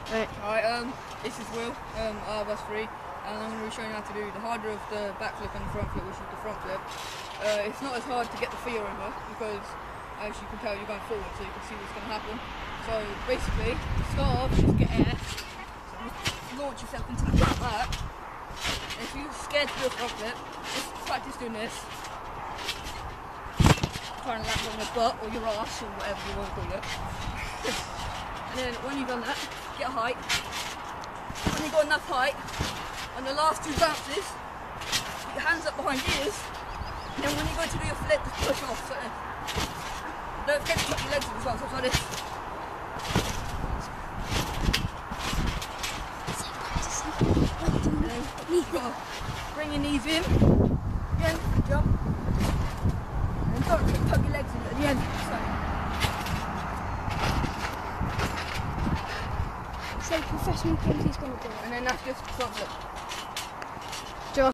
Alright, this is Will, RBus3, and I'm going to be showing you how to do the harder of the back flip and the front flip, which is the front flip. It's not as hard to get the fear over because, as you can tell, you're going forward, so you can see what's going to happen. So basically, start off, just get air, so just launch yourself into the front like that. And if you're scared to do a front flip, just practice doing this. Trying to land on your butt or your ass or whatever you want to call it. And then when you've done that, get a height. When you've got enough height, on the last two bounces, put your hands up behind your ears, and then when you go to do your flip, just push off. So, don't forget to put your legs in as well, so it's like this. And then you've got to bring your knees in, again, jump, and don't tuck your legs in at the end. So professional games he's going to do it. And then that's just front flip.